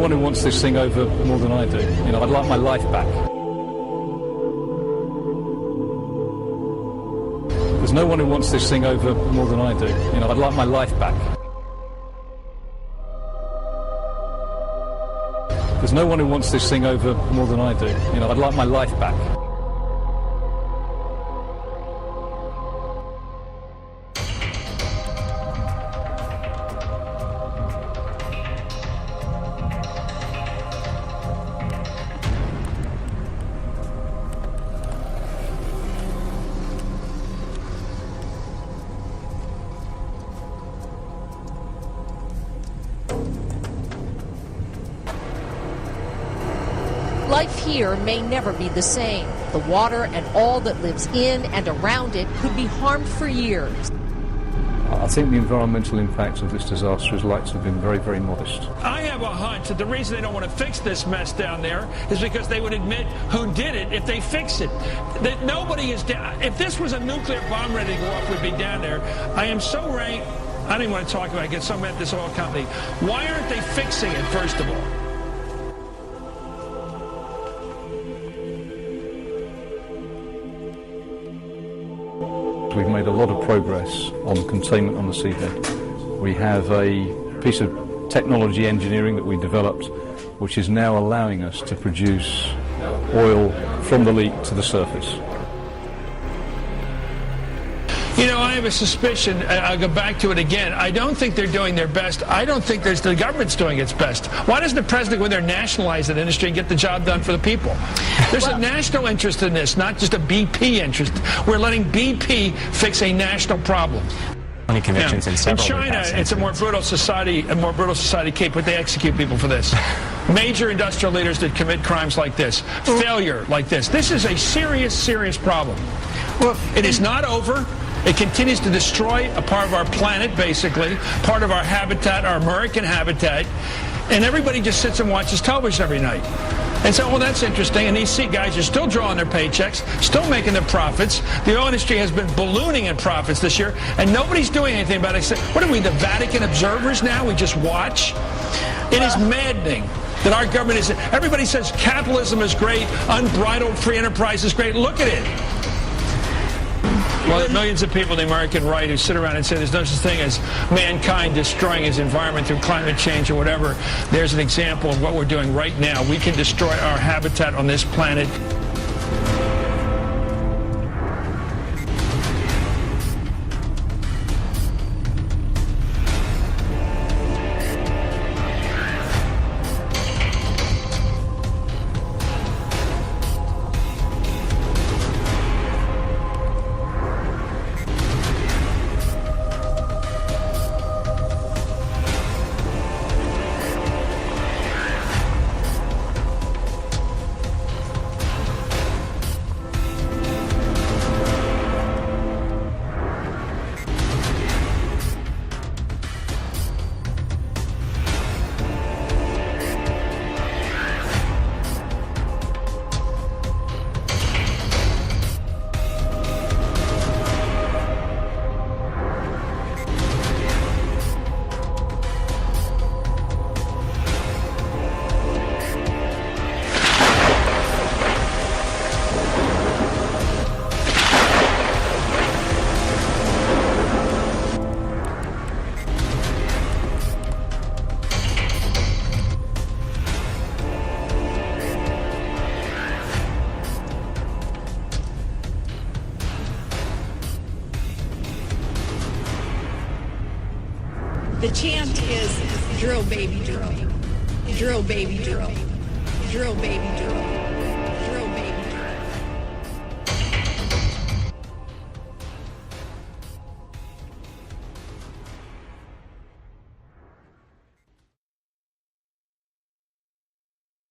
one who wants this thing over more than I do. You know, I'd like my life back. There's no one who wants this thing over more than I do. You know, I'd like my life back. There's no one who wants this thing over more than I do. You know, I'd like my life back. Life here may never be the same. The water and all that lives in and around it could be harmed for years. I think the environmental impact of this disaster is likely to have been very, very modest. I have a hunch that the reason they don't want to fix this mess down there is because they would admit who did it if they fix it. That nobody is down. If this was a nuclear bomb ready to go off, we'd be down there. I am so ranked. I don't even want to talk about it. I get so mad at this oil company. Why aren't they fixing it, first of all? We've made a lot of progress on containment on the seabed. We have a piece of technology engineering that we developed which is now allowing us to produce oil from the leak to the surface. You know, I have a suspicion, I'll go back to it again, I don't think they're doing their best. I don't think the government's doing its best. Why doesn't the president go in there and nationalize that industry and get the job done for the people? There's a national interest in this, not just a BP interest. We're letting BP fix a national problem. Convictions in China, it's a more brutal society, Kate, but they execute people for this. Major industrial leaders that commit crimes like this, failure like this. This is a serious, serious problem. Well, it is not over. It continues to destroy a part of our planet, basically, part of our habitat, our American habitat, and everybody just sits and watches television every night. And so, well, that's interesting, and these guys are still drawing their paychecks, still making their profits. The oil industry has been ballooning in profits this year, and nobody's doing anything about it. What are we, the Vatican observers now? We just watch? It is maddening that our government is... Everybody says capitalism is great, unbridled free enterprise is great. Look at it. Well, there are millions of people in the American right who sit around and say there's no such thing as mankind destroying his environment through climate change or whatever. There's an example of what we're doing right now. We can destroy our habitat on this planet. The chant is drill, baby, drill. Drill, baby, drill. Drill, baby, drill.